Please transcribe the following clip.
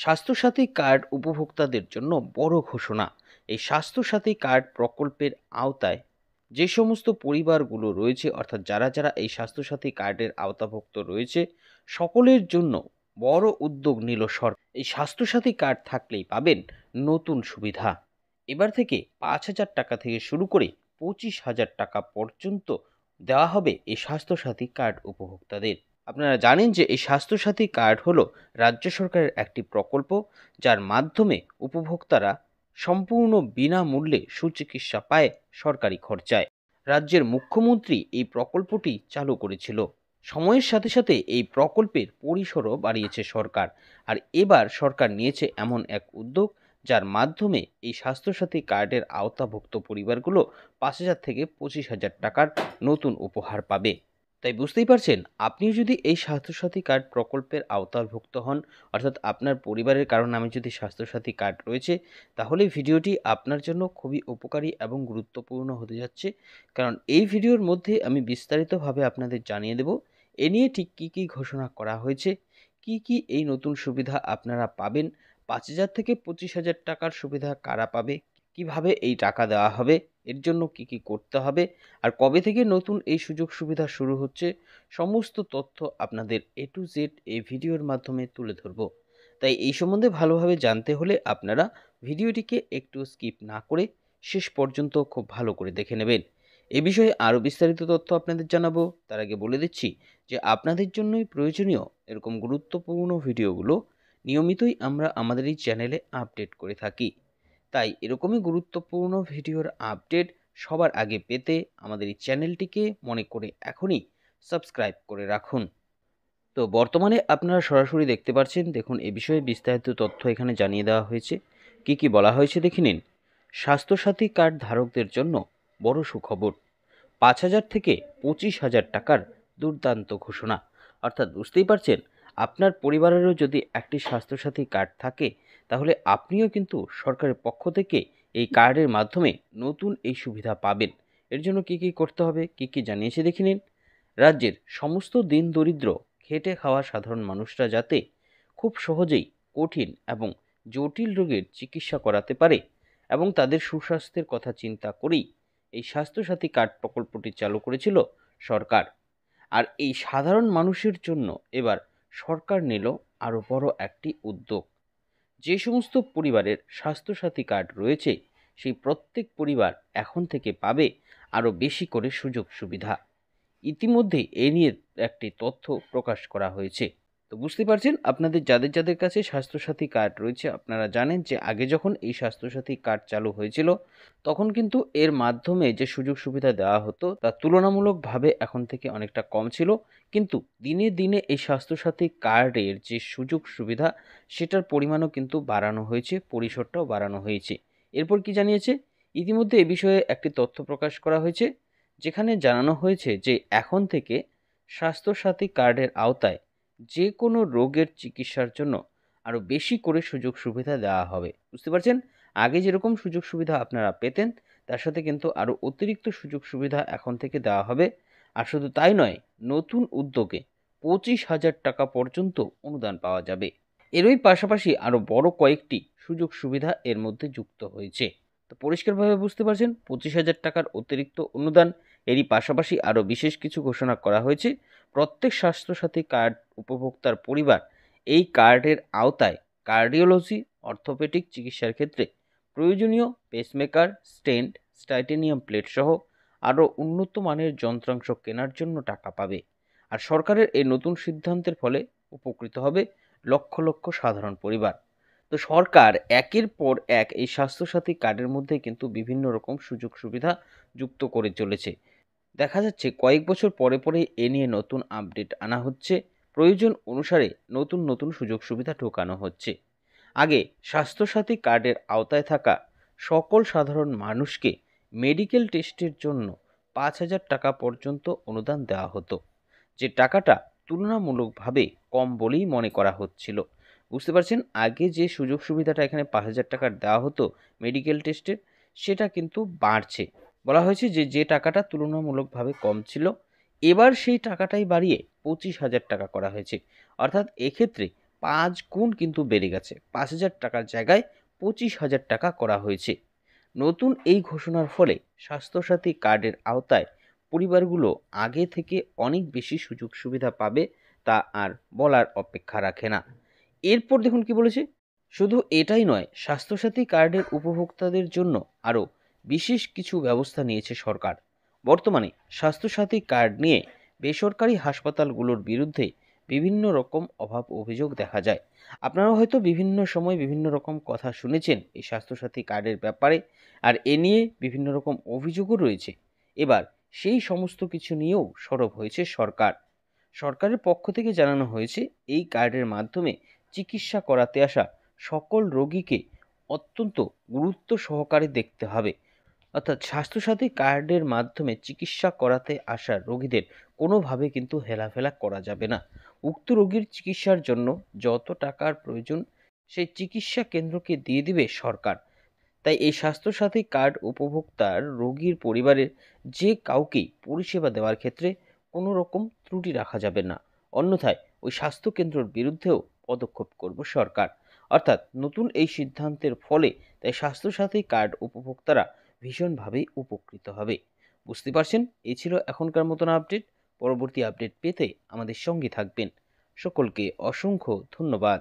Swasthya Sathi card উপভোক্তাদের জন্য বড় ঘোষণা। এই স্বাস্থ্যসাথী কার্ড প্রকল্পের আওতায় যে সমস্ত পরিবারগুলো রয়েছে, অর্থাৎ যারা যারা এই স্বাস্থ্যসাথী কার্ডের আওতাভুক্ত রয়েছে, সকলের জন্য বড় উদ্যোগ নিল সরকার। এই স্বাস্থ্যসাথী কার্ড থাকলেই পাবেন নতুন সুবিধা। এবার থেকে 5,000 টাকা থেকে শুরু করে 25,000 টাকা পর্যন্ত দেওয়া হবে এই স্বাস্থ্যসাথী কার্ড উপভোক্তাদের। আপনারা জানেন যে এই স্বাস্থ্যসাথী কার্ড হলো রাজ্য সরকারের একটি প্রকল্প, যার মাধ্যমে উপভোক্তারা সম্পূর্ণ বিনামূল্যে সুচিকিৎসা পায় সরকারি খরচায়। রাজ্যের মুখ্যমন্ত্রী এই প্রকল্পটি চালু করেছিল। সময়ের সাথে সাথে এই প্রকল্পের পরিসরও বাড়িয়েছে সরকার। আর এবার সরকার নিয়েছে এমন এক উদ্যোগ, যার মাধ্যমে এই স্বাস্থ্যসাথী কার্ডের আওতাভুক্ত পরিবারগুলো 5,000 থেকে 25,000 টাকার নতুন উপহার পাবে। তাই বুঝতেই পারছেন, আপনিও যদি এই স্বাস্থ্যসাথী কার্ড প্রকল্পের আওতাভুক্ত হন, অর্থাৎ আপনার পরিবারের কারো নামে যদি স্বাস্থ্যসাথী কার্ড রয়েছে, তাহলে ভিডিওটি আপনার জন্য খুবই উপকারী এবং গুরুত্বপূর্ণ হতে যাচ্ছে। কারণ এই ভিডিওর মধ্যে আমি বিস্তারিতভাবে আপনাদের জানিয়ে দেব এ নিয়ে ঠিক কী কী ঘোষণা করা হয়েছে, কি কি এই নতুন সুবিধা আপনারা পাবেন, 5,000 থেকে 25,000 টাকার সুবিধা কারা পাবে, কিভাবে এই টাকা দেওয়া হবে, এর জন্য কি কি করতে হবে, আর কবে থেকে নতুন এই সুযোগ সুবিধা শুরু হচ্ছে, সমস্ত তথ্য আপনাদের A to Z এই ভিডিওর মাধ্যমে তুলে ধরব। তাই এই সম্বন্ধে ভালোভাবে জানতে হলে আপনারা ভিডিওটিকে একটু স্কিপ না করে শেষ পর্যন্ত খুব ভালো করে দেখে নেবেন। এ বিষয়ে আরও বিস্তারিত তথ্য আপনাদের জানাবো, তার আগে বলে দিচ্ছি যে আপনাদের জন্যই প্রয়োজনীয় এরকম গুরুত্বপূর্ণ ভিডিওগুলো নিয়মিতই আমরা আমাদের এই চ্যানেলে আপডেট করে থাকি। তাই এরকমই গুরুত্বপূর্ণ ভিডিওর আপডেট সবার আগে পেতে আমাদের এই চ্যানেলটিকে মনে করে এখনই সাবস্ক্রাইব করে রাখুন। তো বর্তমানে আপনারা সরাসরি দেখতে পাচ্ছেন, দেখুন এ বিষয়ে বিস্তারিত তথ্য এখানে জানিয়ে দেওয়া হয়েছে। কি কি বলা হয়েছে দেখে নিন। স্বাস্থ্যসাথী কার্ড ধারকদের জন্য বড় সুখবর, 5,000 থেকে 25,000 টাকার দুর্দান্ত ঘোষণা। অর্থাৎ বুঝতেই পারছেন, আপনার পরিবারেরও যদি একটি স্বাস্থ্যসাথী কার্ড থাকে, তাহলে আপনিও কিন্তু সরকারের পক্ষ থেকে এই কার্ডের মাধ্যমে নতুন এই সুবিধা পাবেন। এর জন্য কি কি করতে হবে, কি কি জানিয়েছে দেখে নিন। রাজ্যের সমস্ত দিন দরিদ্র খেটে খাওয়া সাধারণ মানুষরা যাতে খুব সহজেই কঠিন এবং জটিল রোগের চিকিৎসা করাতে পারে, এবং তাদের সুস্বাস্থ্যের কথা চিন্তা করেই এই স্বাস্থ্যসাথী কার্ড প্রকল্পটি চালু করেছিল সরকার। আর এই সাধারণ মানুষের জন্য এবার সরকার নিল আরও বড় একটি উদ্যোগ। যে সমস্ত পরিবারের স্বাস্থ্যসাথী কার্ড রয়েছে, সেই প্রত্যেক পরিবার এখন থেকে পাবে আরও বেশি করে সুযোগ সুবিধা। ইতিমধ্যে এ নিয়ে একটি তথ্য প্রকাশ করা হয়েছে। তো বুঝতে পারছেন, আপনাদের যাদের যাদের কাছে স্বাস্থ্যসাথী কার্ড রয়েছে, আপনারা জানেন যে আগে যখন এই স্বাস্থ্যসাথী কার্ড চালু হয়েছিল, তখন কিন্তু এর মাধ্যমে যে সুযোগ সুবিধা দেওয়া হতো তা তুলনামূলকভাবে এখন থেকে অনেকটা কম ছিল। কিন্তু দিনে দিনে এই স্বাস্থ্যসাথী কার্ডের যে সুযোগ সুবিধা, সেটার পরিমাণও কিন্তু বাড়ানো হয়েছে, পরিসরটাও বাড়ানো হয়েছে। এরপর কি জানিয়েছে, ইতিমধ্যে এ বিষয়ে একটি তথ্য প্রকাশ করা হয়েছে, যেখানে জানানো হয়েছে যে এখন থেকে স্বাস্থ্যসাথী কার্ডের আওতায় যে কোনো রোগের চিকিৎসার জন্য আরও বেশি করে সুযোগ সুবিধা দেওয়া হবে। বুঝতে পারছেন, আগে যেরকম সুযোগ সুবিধা আপনারা পেতেন, তার সাথে কিন্তু আরও অতিরিক্ত সুযোগ সুবিধা এখন থেকে দেওয়া হবে। আর শুধু তাই নয়, নতুন উদ্যোগে 25,000 টাকা পর্যন্ত অনুদান পাওয়া যাবে। এরই পাশাপাশি আরও বড় কয়েকটি সুযোগ সুবিধা এর মধ্যে যুক্ত হয়েছে। তো পরিষ্কারভাবে বুঝতে পারছেন, 25,000 টাকার অতিরিক্ত অনুদান, এরই পাশাপাশি আরও বিশেষ কিছু ঘোষণা করা হয়েছে। প্রত্যেক স্বাস্থ্যসাথী কার্ড উপভোক্তার পরিবার এই কার্ডের আওতায় কার্ডিওলজি, অর্থোপেডিক চিকিৎসার ক্ষেত্রে প্রয়োজনীয় পেসমেকার, স্টেন্ট, টাইটেনিয়াম প্লেট সহ আরও উন্নত মানের যন্ত্রাংশ কেনার জন্য টাকা পাবে। আর সরকারের এই নতুন সিদ্ধান্তের ফলে উপকৃত হবে লক্ষ লক্ষ সাধারণ পরিবার। তো সরকার একের পর এক এই স্বাস্থ্যসাথী কার্ডের মধ্যে কিন্তু বিভিন্ন রকম সুযোগ সুবিধা যুক্ত করে চলেছে। দেখা যাচ্ছে কয়েক বছর পরে পরে এ নিয়ে নতুন আপডেট আনা হচ্ছে, প্রয়োজন অনুসারে নতুন নতুন সুযোগ সুবিধা ঢোকানো হচ্ছে। আগে স্বাস্থ্যসাথী কার্ডের আওতায় থাকা সকল সাধারণ মানুষকে মেডিকেল টেস্টের জন্য 5,000 টাকা পর্যন্ত অনুদান দেওয়া হতো, যে টাকাটা তুলনামূলকভাবে কম বলেই মনে করা হচ্ছিল। বুঝতে পারছেন, আগে যে সুযোগ সুবিধাটা এখানে 5,000 টাকার দেওয়া হতো মেডিকেল টেস্টের, সেটা কিন্তু বাড়ছে। বলা হয়েছে যে যে টাকাটা তুলনামূলকভাবে কম ছিল, এবার সেই টাকাটাই বাড়িয়ে 25,000 টাকা করা হয়েছে। অর্থাৎ এক্ষেত্রে 5 গুণ কিন্তু বেড়ে গেছে। 5,000 টাকার জায়গায় 25,000 টাকা করা হয়েছে। নতুন এই ঘোষণার ফলে স্বাস্থ্যসাথী কার্ডের আওতায় পরিবারগুলো আগে থেকে অনেক বেশি সুযোগ সুবিধা পাবে, তা আর বলার অপেক্ষা রাখে না। এরপর দেখুন কি বলেছে, শুধু এটাই নয়, স্বাস্থ্যসাথী কার্ডের উপভোক্তাদের জন্য আরও বিশেষ কিছু ব্যবস্থা নিয়েছে সরকার। বর্তমানে স্বাস্থ্যসাথী কার্ড নিয়ে বেসরকারি হাসপাতালগুলোর বিরুদ্ধে বিভিন্ন রকম অভাব অভিযোগ দেখা যায়। আপনারাও হয়তো বিভিন্ন সময় বিভিন্ন রকম কথা শুনেছেন এই স্বাস্থ্যসাথী কার্ডের ব্যাপারে, আর এ নিয়ে বিভিন্ন রকম অভিযোগও রয়েছে। এবার সেই সমস্ত কিছু নিয়েও সরব হয়েছে সরকার। সরকারের পক্ষ থেকে জানানো হয়েছে, এই কার্ডের মাধ্যমে চিকিৎসা করাতে আসা সকল রোগীকে অত্যন্ত গুরুত্ব সহকারে দেখতে হবে। অর্থাৎ স্বাস্থ্যসাথী কার্ডের মাধ্যমে চিকিৎসা করাতে আসা রোগীদের কোনোভাবে কিন্তু হেলাফেলা করা যাবে না। উক্ত রোগীর চিকিৎসার জন্য যত টাকার প্রয়োজন সেই চিকিৎসা কেন্দ্রকে দিয়ে দিবে সরকার। তাই এই স্বাস্থ্যসাথী কার্ড উপভোক্তার রোগীর পরিবারের যে কাউকেই পরিষেবা দেওয়ার ক্ষেত্রে কোনো রকম ত্রুটি রাখা যাবে না, অন্যথায় ওই স্বাস্থ্যকেন্দ্রের বিরুদ্ধেও পদক্ষেপ করবে সরকার। অর্থাৎ নতুন এই সিদ্ধান্তের ফলে তাই স্বাস্থ্যসাথী কার্ড উপভোক্তারা ভীষণভাবেই উপকৃত হবে। বুঝতে পারছেন, এই ছিল এখনকার মতন আপডেট। পরবর্তী আপডেট পেতে আমাদের সঙ্গে থাকবেন। সকলকে অসংখ্য ধন্যবাদ।